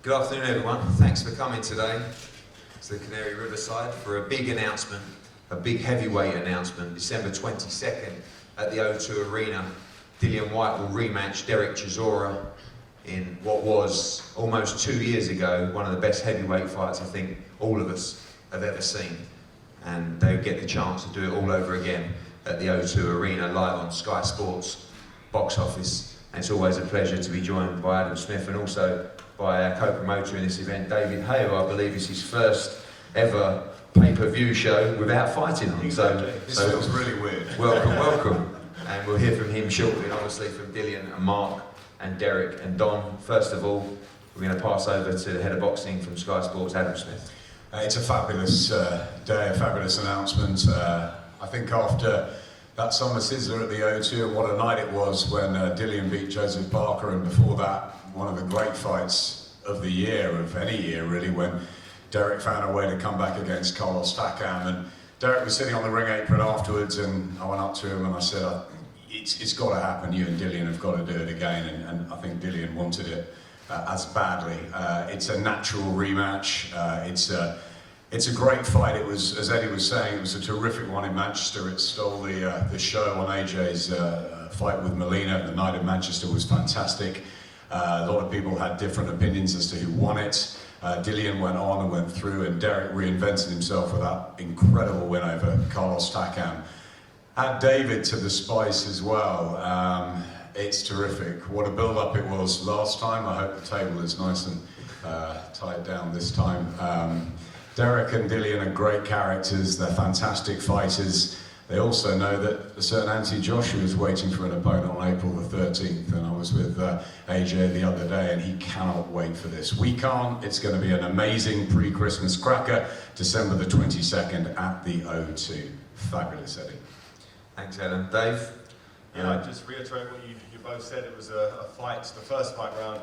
Good afternoon, everyone. Thanks for coming today to the Canary Riverside for a big announcement, a big heavyweight announcement. December 22nd at the O2 Arena, Dillian Whyte will rematch Derek Chisora in what was almost 2 years ago one of the best heavyweight fights I think all of us have ever seen. And they'll get the chance to do it all over again at the O2 Arena, live on Sky Sports box office. And it's always a pleasure to be joined by Adam Smith and also by our co-promoter in this event, David Hay, who I believe is his first ever pay-per-view show without fighting on. Exactly. This feels really weird. Welcome. And we'll hear from him shortly, and obviously from Dillian and Mark and Derek and Don. First of all, we're going to pass over to the head of boxing from Sky Sports, Adam Smith. It's a fabulous day, a fabulous announcement. I think after that summer sizzler at the O2, and what a night it was when Dillian beat Joseph Parker, and before that, one of the great fights of the year, of any year really, when Derek found a way to come back against Carlos Takam. And Derek was sitting on the ring apron afterwards, and I went up to him and I said, it's got to happen, you and Dillian have got to do it again. And I think Dillian wanted it as badly. It's a natural rematch. It's a great fight. It was, as Eddie was saying, it was a terrific one in Manchester. It stole the show on AJ's fight with Molina. The night in Manchester was fantastic. A lot of people had different opinions as to who won it. Dillian went on and went through, and Derek reinvented himself with that incredible win over Carlos Takam. Add David to the spice as well. It's terrific. What a build-up it was last time. I hope the table is nice and tied down this time. Derek and Dillian are great characters. They're fantastic fighters. They also know that a certain Anthony Joshua is waiting for an opponent on April the 13th, and I was with AJ the other day, and he cannot wait for this. We can't. It's going to be an amazing pre-Christmas cracker, December the 22nd at the O2. Fabulous, Eddie. Thanks, Adam. Dave? Yeah, I'd just reiterate what you both said. It was a fight. The first fight round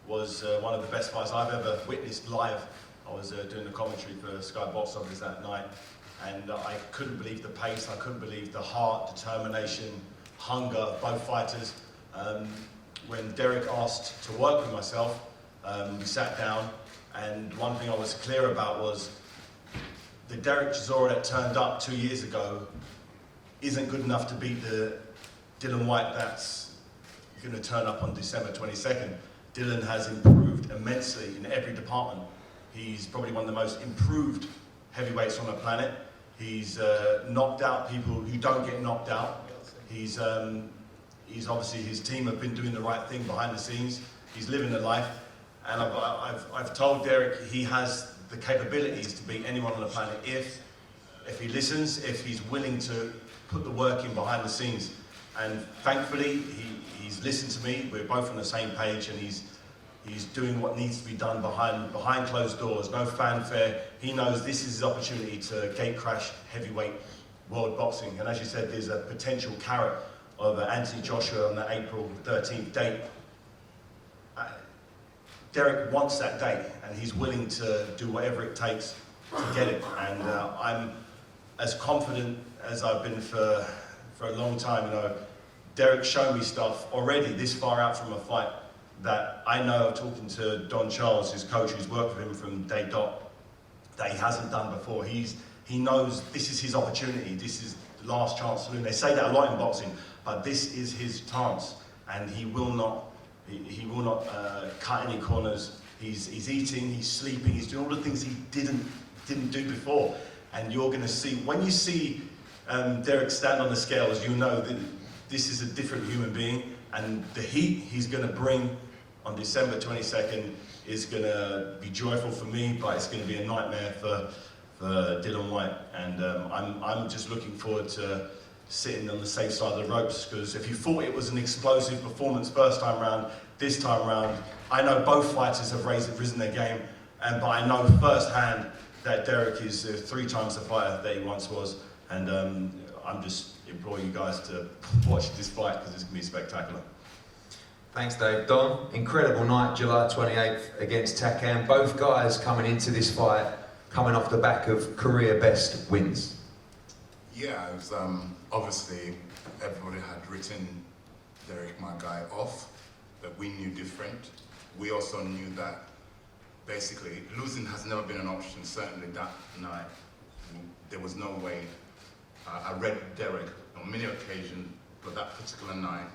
was one of the best fights I've ever witnessed live. I was doing the commentary for Sky Box Office that night, and I couldn't believe the pace, I couldn't believe the heart, determination, hunger of both fighters. When Derek asked to work with myself, we sat down, and one thing I was clear about was the Derek Chisora that turned up 2 years ago isn't good enough to beat the Dillian Whyte that's going to turn up on December 22nd. Dillian has improved immensely in every department. He's probably one of the most improved heavyweights on the planet. He's knocked out people who don't get knocked out. He's obviously, his team have been doing the right thing behind the scenes. He's living the life. And I've told Derek he has the capabilities to beat anyone on the planet if he listens, if he's willing to put the work in behind the scenes. And thankfully, he's listened to me. We're both on the same page, and he's doing what needs to be done behind closed doors, no fanfare. He knows this is his opportunity to gate crash heavyweight world boxing. And as you said, there's a potential carrot of Anthony Joshua on the April 13th date. Derek wants that date, and he's willing to do whatever it takes to get it. And I'm as confident as I've been for a long time. You know, Derek's shown me stuff already this far out from a fight that I know, talking to Don Charles, his coach, who's worked with him from day dot, that he hasn't done before. He knows this is his opportunity. This is the last chance saloon. They say that a lot in boxing, but this is his chance, and he will not cut any corners. He's eating, he's sleeping, he's doing all the things he didn't do before. And you're going to see, when you see Derek stand on the scales, you know that this is a different human being, and the heat he's going to bring on December 22nd is going to be joyful for me, but it's going to be a nightmare for Dillian Whyte. And I'm just looking forward to sitting on the safe side of the ropes, because if you thought it was an explosive performance first time round, this time round, I know both fighters have risen their game, but I know firsthand that Derek is 3 times the fighter that he once was. And I'm just imploring you guys to watch this fight, because it's going to be spectacular. Thanks, Dave. Don, incredible night, July 28th against Takam. Both guys coming into this fight, coming off the back of career best wins. Yeah, it was obviously everybody had written Derek, my guy, off, but we knew different. We also knew that basically, losing has never been an option, certainly that night. There was no way. I read Derek on many occasions, but that particular night,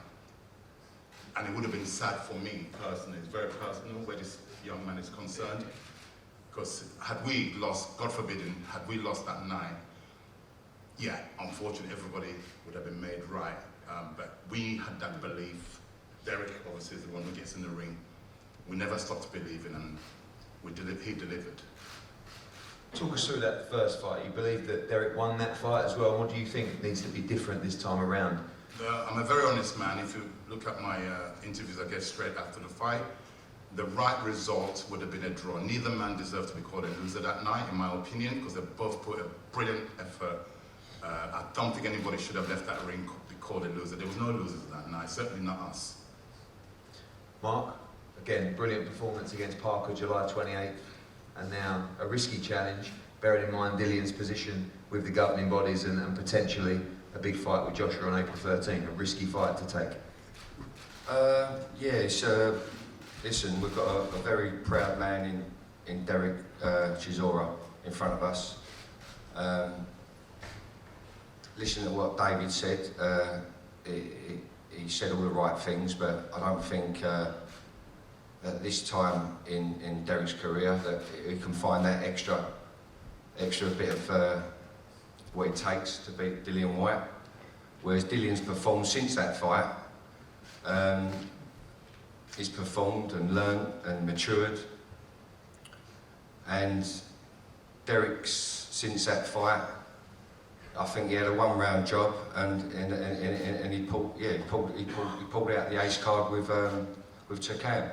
and it would have been sad for me personally, it's very personal where this young man is concerned, because had we lost, God forbidden, had we lost that night, yeah, unfortunately everybody would have been made right, but we had that belief. Derek obviously is the one who gets in the ring. We never stopped believing, and he delivered. Talk us through that first fight. You believe that Derek won that fight as well. What do you think needs to be different this time around? I'm a very honest man. If you look at my interviews I get straight after the fight, the right result would have been a draw. Neither man deserved to be called a loser that night, in my opinion, because they both put a brilliant effort. I don't think anybody should have left that ring to be called a loser. There was no losers that night, certainly not us. Mark, again, brilliant performance against Parker July 28th, and now a risky challenge, bearing in mind Dillian's position with the governing bodies and potentially a big fight with Joshua on April 13th, a risky fight to take. Yeah, it's, listen, we've got a very proud man in Derek Chisora in front of us. Listen to what David said. He said all the right things, but I don't think at this time in Derek's career that he can find that extra bit of what it takes to beat Dillian Whyte. Whereas Dillian's performed since that fight. He's performed and learned and matured. And Derek's, since that fight, I think he had a one-round job, and he pulled out the ace card with Chakam.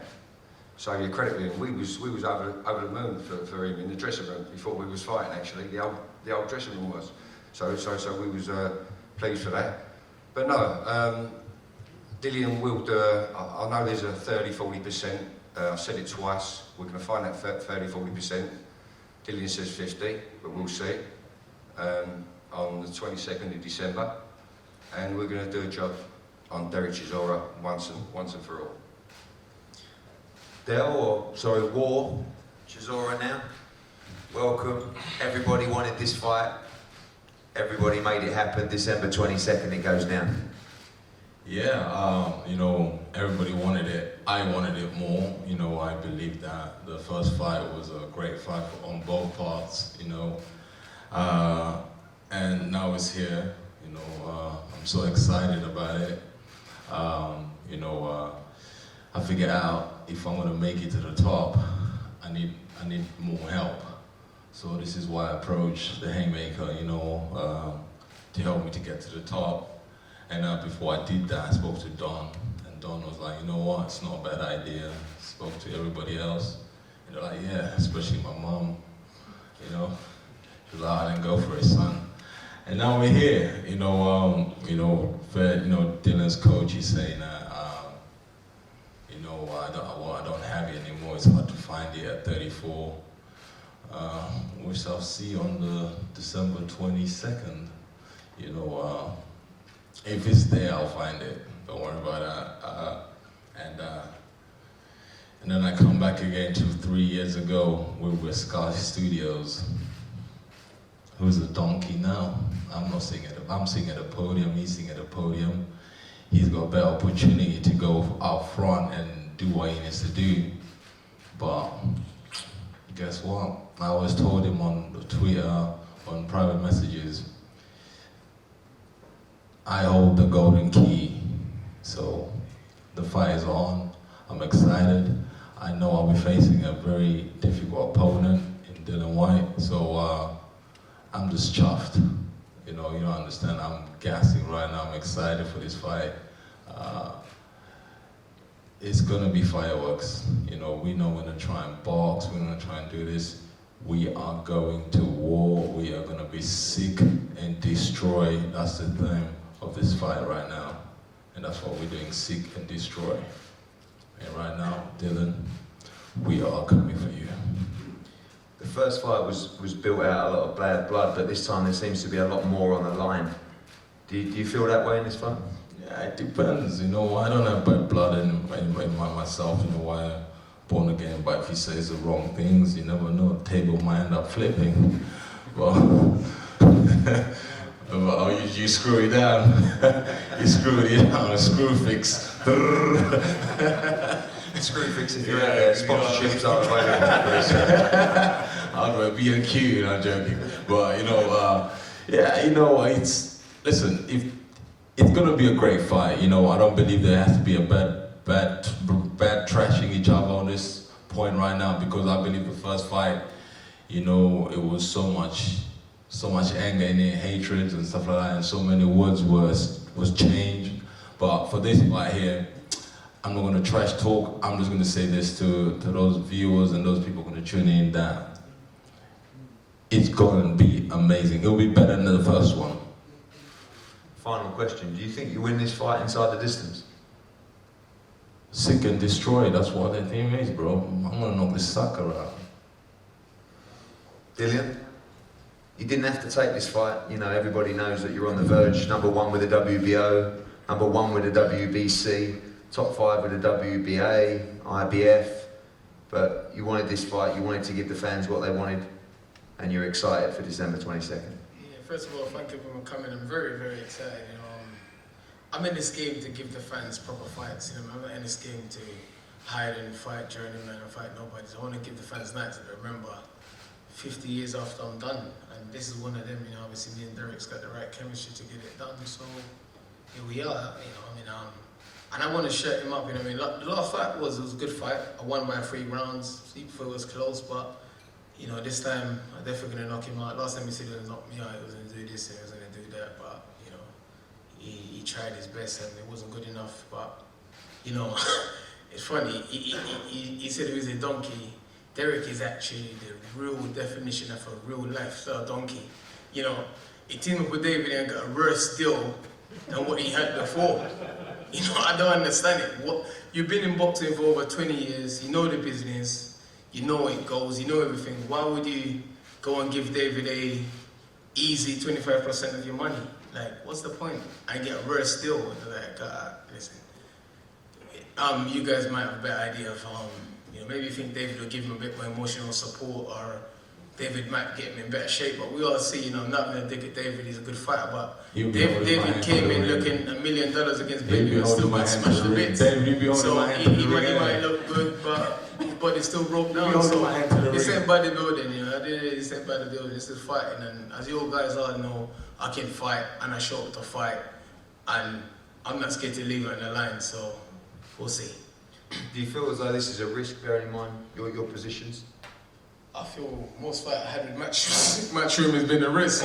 So you credit him. We was over the moon for him in the dressing room before we was fighting. Actually, the old dressing room was. So we was pleased for that. But no, Dillian will do. I know there's a 30-40%. I've said it twice. We're going to find that 30-40%. Dillian says 50, but we'll see. On the 22nd of December, and we're going to do a job on Derek Chisora once and for all. War, Chisora now. Welcome. Everybody wanted this fight. Everybody made it happen. December 22nd, it goes down. Yeah, you know, everybody wanted it. I wanted it more. You know, I believe that the first fight was a great fight on both parts. You know. And now it's here, you know, I'm so excited about it. You know, I figured out if I'm gonna make it to the top, I need more help. So this is why I approached the Haymaker, you know, to help me to get to the top. And before I did that, I spoke to Don, and Don was like, you know what, it's not a bad idea. Spoke to everybody else, and they're like, yeah, especially my mom, you know. She was like, I didn't go for it, son. And now we're here, you know, Dylan's coach is saying that, you know, I don't have it anymore. It's hard to find it at 34. We shall see on the December 22nd. You know, if it's there, I'll find it. Don't worry about that. And then I come back again to 3 years ago with Sky Studios. Who's a donkey now? I'm sitting at a podium, he's sitting at a podium. He's got a better opportunity to go out front and do what he needs to do. But guess what? I always told him on Twitter, on private messages, I hold the golden key. So the fight is on. I'm excited. I know I'll be facing a very difficult opponent in Dillian Whyte. So I'm just chuffed. You know, you don't understand. I'm gassing right now. I'm excited for this fight. It's gonna be fireworks. You know, we know we're gonna try and box. We're gonna try and do this. We are going to war. We are gonna be sick and destroy. That's the theme of this fight right now, and that's what we're doing: seek and destroy. And right now, Dillian, we are coming for you. The first fight was built out a lot of bad blood, but this time there seems to be a lot more on the line. Do you feel that way in this fight? Yeah, it depends. You know, I don't have bad blood in myself. You know, born again, but if he says the wrong things, you never know, the table might end up flipping. But, you screw it down. You screw it down, a screw fix. Screw fix if you're out there. Sponsorships are available. I'd be a Q, I'm joking. But listen, if it's gonna be a great fight, I don't believe there has to be a bad trashing each other on this point right now, because I believe the first fight, it was so much anger in it, hatred and stuff like that, and so many words was changed. But for this fight here, I'm not gonna trash talk. I'm just gonna say this to those viewers and those people gonna tune in, that it's gonna be amazing. It'll be better than the first one. Final question. Do you think you win this fight inside the distance? Sick and destroy, that's what their team is, bro. I'm gonna knock this sucker out. Dillian? You didn't have to take this fight. Everybody knows that you're on the verge. Number 1 with the WBO, number 1 with the WBC, top 5 with the WBA, IBF. But you wanted this fight, you wanted to give the fans what they wanted, and you're excited for December 22nd. Yeah, first of all, thank you for coming. I'm very, very excited. I'm in this game to give the fans proper fights. I'm not in this game to hide and fight journeyman and fight nobody. I want to give the fans nights to remember 50 years after I'm done. And this is one of them, obviously me and Derek's got the right chemistry to get it done. So here we are, and I want to shut him up, the last fight was a good fight. I won by 3 rounds. People was close, but this time I'm definitely gonna knock him out. Last time he said he was gonna knock me out, he was gonna do this and he was gonna do that, but he tried his best and it wasn't good enough. But it's funny. He said he was a donkey. Derek is actually the real definition of a real lifestyle donkey. He teamed up with David and got a worse deal than what he had before. I don't understand it. You've been in boxing for over 20 years, you know the business, you know it goes, you know everything. Why would you go and give David a easy 25% of your money? What's the point? I get a worse deal. Listen, you guys might have a better idea of, maybe you think David will give him a bit more emotional support, or David might get him in better shape, but we all see, I'm not going to dig at David, he's a good fighter, but David came in looking $1 million against Baby and still got smashed to bits. So he might look good, but his body still broke down. So this ain't bodybuilding, this ain't bodybuilding, this is fighting. And as you all guys all know, I can fight and I show up to fight, and I'm not scared to leave it on the line, so we'll see. Do you feel as though this is a risk, bearing in mind your positions? I feel most fight I had with Matchroom has been a risk.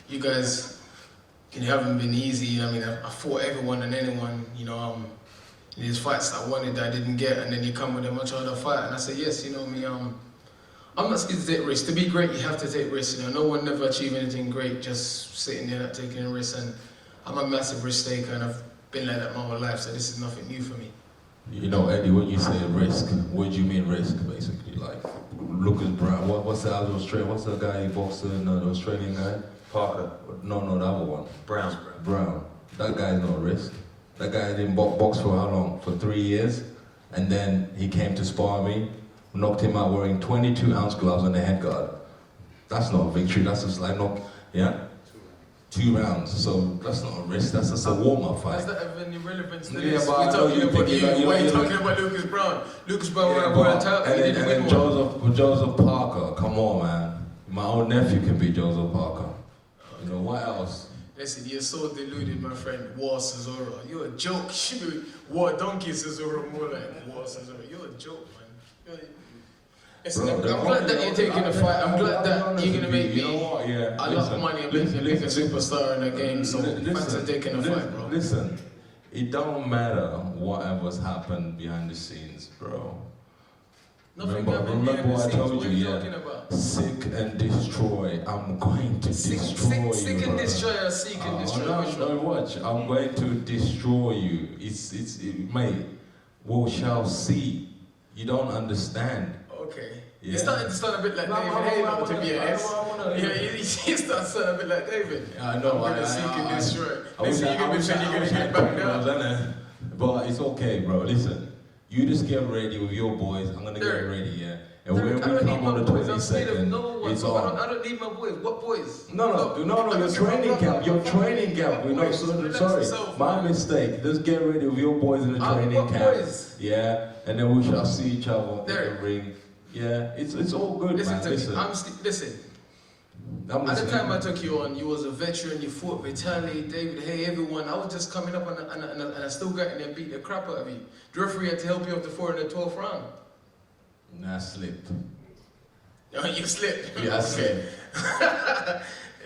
You guys, haven't been easy. I fought everyone and anyone. These fights that I wanted that I didn't get, and then you come with a much harder fight, and I say yes. I'm not scared to take risks. To be great, you have to take risks. No one never achieve anything great just sitting there not taking a risk. And I'm a massive risk taker, and I've been like that my whole life. So this is nothing new for me. Eddie, when you say risk, what do you mean risk, basically? Like, Lucas Brown, what's the other Australian, what's the guy who boxed, the Australian guy? Parker. No, the other one. Brown. That guy's not risk. That guy didn't box for how long? For 3 years? And then he came to spar me, knocked him out wearing 22-ounce gloves and a head guard. That's not a victory, that's just like 2 rounds, so that's not a risk, that's just a warm-up fight. Does that have any relevance to this? We're talking about you, why are you talking about Lucas Brown? Lucas Brown won a world title, he didn't win one. Joseph Parker, come on, man. My own nephew can beat Joseph Parker. What else? Listen, you're so deluded, my friend. War Chisora. You're a joke. War Donkey Chisora, more like War Chisora. You're a joke, man. Listen, I'm glad that you're taking the fight. I'm glad that you're going to make me a lot of money and make a superstar in the game. So thanks for taking the fight, bro. Listen, it don't matter whatever's happened behind the scenes, bro. Remember what I told you, Sick and destroy. I'm going to destroy you. Sick and destroy or seek and destroy? No, watch. I'm going to destroy you. Mate, we shall see. You don't understand. Okay. Yeah. You're starting to sound a bit like David Halo, to be honest. You start to sound a bit like David. I know. I'm going to seek and destroy. Next thing you're going to be saying you're going to get back down. But it's okay, bro. Listen, you just get ready with your boys. I'm gonna get Derek. ready, yeah. And Derek, when I we don't need come my on the boys. I'm scared of 22nd, no one. it's bro. on. I don't need my boys. What boys? No, your training camp, your training camp. We know, Boys, relax sorry, yourself, my man. mistake. Just get ready with your boys in the training What camp. boys? Yeah, and then we shall see each other in Derek. the ring. Yeah, it's all good, Listen man. to Listen, me. Listen. I'm At the listening. time I took you on, you was a veteran, you fought Vitaly, David, hey, everyone. I was just coming up and I still got in there and beat the crap out of you. The referee had to help you up to 4 in the 12th round. Nah, I slipped. Oh, you slipped. Yeah, I slipped.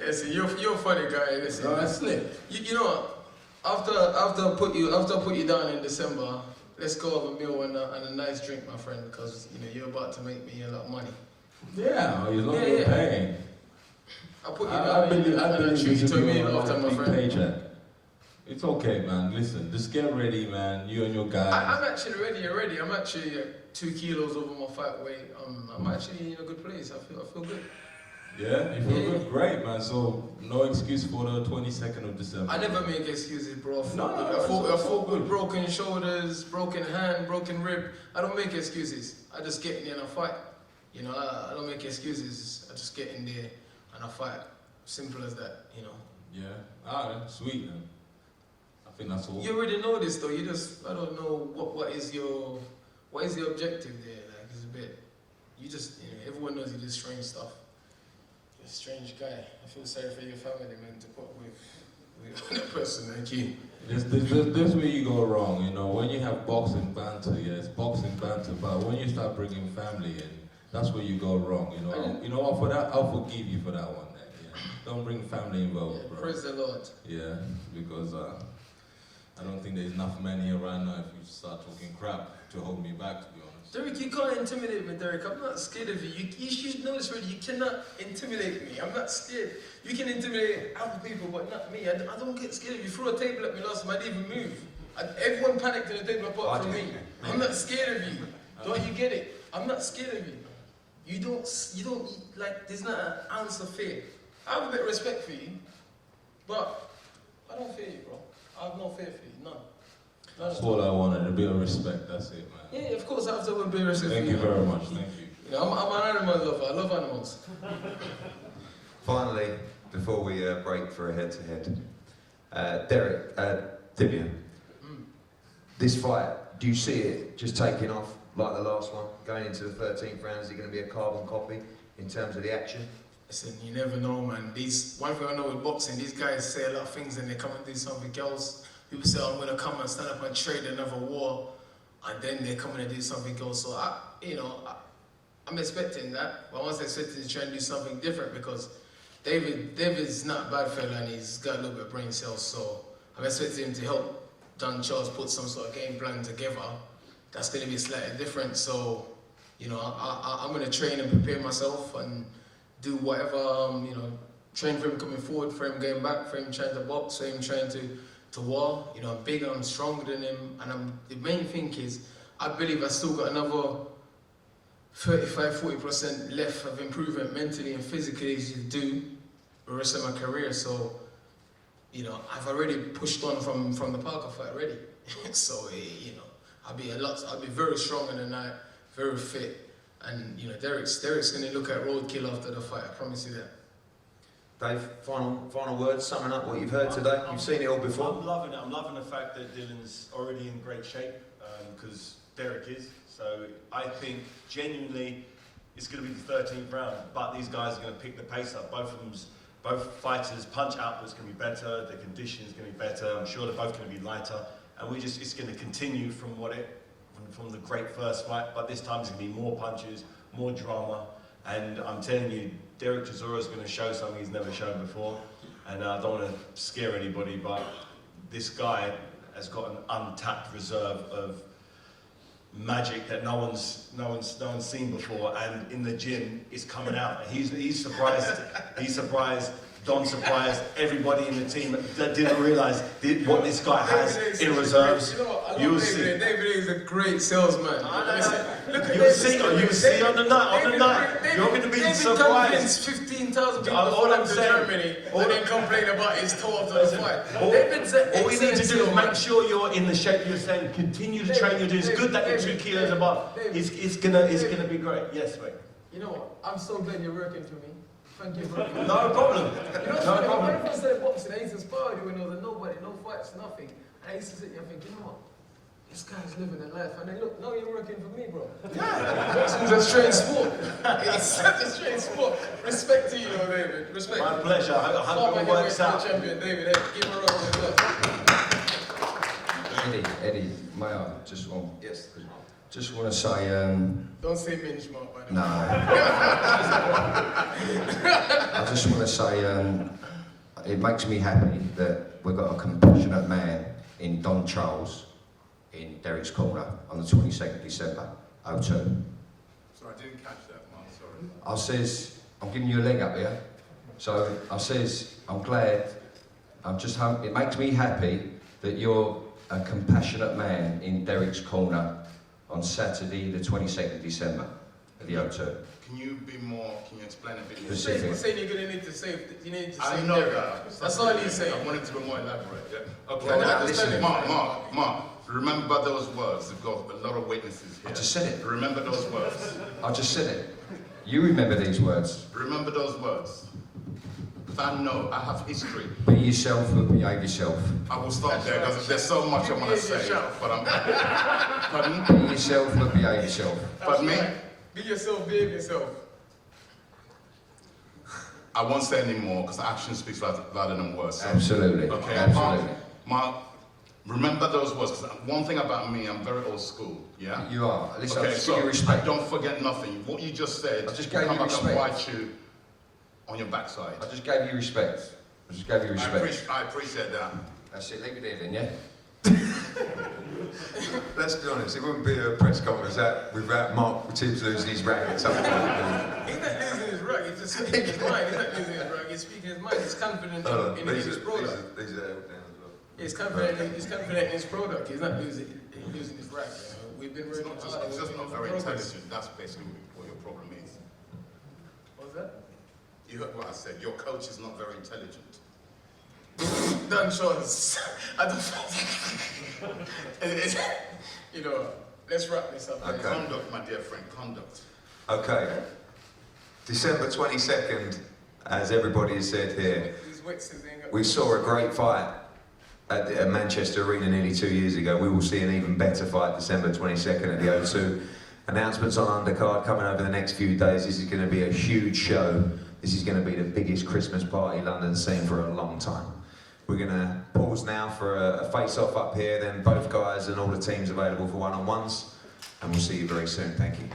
Listen, you're a funny guy. Listen, No, I slipped. you know what? After I put you down in December, let's go have a meal and a nice drink, my friend, because you know you're about to make me a lot of money. Yeah, as long as Yeah, you're yeah. paying. I'll put you I down believe and I'll treat you this to a will be meal a after, my big friend. paycheck. It's okay, man. Listen, just get ready, man. You and your guys. I'm actually ready already. I'm actually 2 kilos over my fight weight. I'm actually in a good place. I feel good. Yeah, you feel Yeah. good? Great, man. So, no excuse for the 22nd of December. I never make excuses, bro. No, I it's fought good. with broken shoulders, broken hand, broken rib. I don't make excuses. I just get in there and I fight. You know, I don't make excuses. I just get in there and I fight. Simple as that, you know. Yeah, alright, sweet, man. I think that's all. You already know this though. You just, I don't know what is your objective there. Like it's a bit. You just, you know, everyone knows you do strange stuff. You're a strange guy. I feel sorry for your family, man, to put up with a person like you. This where you go wrong, you know. When you have boxing banter, yeah, it's boxing banter. But when you start bringing family in, that's where you go wrong, you know. You know what? For that, I'll forgive you for that one. Then, yeah. Don't bring family involved, Yeah, bro. praise the Lord. Yeah, because I don't think there's enough men here right now if you start talking crap to hold me back, to be honest. Derek, you can't intimidate me, Derek. I'm not scared of you. You should know this already. You cannot intimidate me. I'm not scared. You can intimidate other people, but not me. I don't get scared of you. You threw a table at me last time, I didn't even move. Everyone panicked in the table apart from me. I'm not scared of you. Don't you get it? I'm not scared of you. You don't, like, there's not an ounce of fear. I have a bit of respect for you, but I don't fear you, bro. I have no fear for you, none. That's all I wanted, a bit of respect, that's it, man. Yeah, of course I have to have a bit of respect for you. Thank you very much, thank you. You know, I'm an animal lover. I love animals. Finally, before we break for a head-to-head, Dillian, this fight, do you see it just taking off like the last one, going into the 13th round? Is it going to be a carbon copy in terms of the action? Listen, you never know, man. One thing I know with boxing, these guys say a lot of things and they come and do something else. People say, I'm going to come and stand up and trade another war, and then they come and do something else. So, I'm expecting that, but I was expecting to try and do something different because David's not a bad fella and he's got a little bit of brain cells, so I'm expecting him to help Don Charles put some sort of game plan together. That's going to be slightly different, so, you know, I'm going to train and prepare myself and do whatever, you know, train for him coming forward, for him going back, for him trying to box, for him trying to war. You know, I'm bigger, I'm stronger than him, and the main thing is, I believe I still got another 35-40% left of improvement mentally and physically to do the rest of my career. So, you know, I've already pushed on from the Parker fight already. So, you know, I'll be very strong in the night, very fit. And, you know, Derek's going to look at roadkill after the fight, I promise you that. Dave, final words, summing up what you've heard today. You've seen it all before. I'm loving it. I'm loving the fact that Dylan's already in great shape, because Derek is. So I think genuinely it's going to be the 13th round, but these guys are going to pick the pace up. Both fighters' punch output's going to be better, their condition's going to be better. I'm sure they're both going to be lighter, and it's going to continue from the great first fight. But this time it's going to be more punches, more drama, and I'm telling you, Derek Chisora is going to show something he's never shown before. And I don't want to scare anybody, but this guy has got an untapped reserve of magic that no one's seen before, and in the gym it's coming out. He's surprised Don surprised everybody in the team that didn't realise what this guy has in reserves. You know what? I love You'll David. see. David is a great salesman. Listen, look at You'll see on the night. You're going to be David surprised. convinced 15,000 people All to I'm come to saying- Germany and then complain about his tour to the fight. All David's an we need to excellent do is make salesman. sure you're in the shape you're saying. Continue to train. You're doing. It's good that you're 2 kilos above. David, It's gonna be great. Yes, mate. You know what? I'm so glad you're working for me. Thank you very much. No problem. You know, No when problem. I first started boxing, I used to spar with you when there was nobody, no fights, nothing. And I used to sit there and think, you know what? This guy's living a life. And then look, now you're working for me, bro. Yeah. Boxing's a strange sport. It's such a strange sport. Respect to you, though, David. Respect. My pleasure. I hope it works out. Champion, David. Hey, give him a round of applause. Eddie, may I just want Yes. just want to say Don't say Minch, Mark, by the way. no. I just want to say it makes me happy that we've got a compassionate man in Don Charles in Derek's corner on the 22nd December, 02. Sorry, I didn't catch that, Mark, sorry. I says, I'm giving you a leg up here. So I says, I'm glad, it makes me happy that you're a compassionate man in Derek's corner on Saturday, the 22nd December at the O2. Can you explain a bit more? Specific. You're saying you're going to need to save, you need to I save know Derek. that. That's all he's saying. I wanted to be more elaborate, yeah? Okay, Well, now, listen. Mark, remember those words. We've got a lot of witnesses here. I just said it. Remember those words. I just said it. You remember these words. Remember those words. Because I know, I have history. Be yourself and behave yourself. I will stop there because there's so much I want to Behave say. yourself. But pardon? Be yourself and behave yourself. Pardon me? Be yourself, behave yourself. I won't say any more because action speaks louder than words. Absolutely. Okay, Absolutely. Mark, remember those words. Because one thing about me, I'm very old school. Yeah. You are. Listen, Okay, I just so give you respect. don't forget nothing. What you just said, I just will gave come you back and respect. bite you on your backside. I just gave you respect. I just gave you respect. I appreciate that. That's it. Leave it there then, yeah? Let's be honest, it wouldn't be a press conference without Mark Tibbs losing his rank at some point. He's not losing his rug, he's just speaking his mind. He's not losing his rug, he's speaking his mind. He's confident in his product. These are held down as well. He's confident in his product. He's not losing his rag. We've been It's working not hard. it's just not very progress. intelligent. That's basically what your problem is. What's that? You heard what I said. Your coach is not very intelligent. Done, Sean. I don't you know, let's wrap this up. Okay. Conduct, my dear friend, conduct. Okay. December 22nd, as everybody has said here, These witnesses ain't got- we saw a great fight at Manchester Arena nearly 2 years ago. We will see an even better fight December 22nd at the O2. Announcements on undercard coming over the next few days. This is going to be a huge show. This is going to be the biggest Christmas party London's seen for a long time. We're going to pause now for a face-off up here, then both guys and all the teams available for one-on-ones, and we'll see you very soon. Thank you.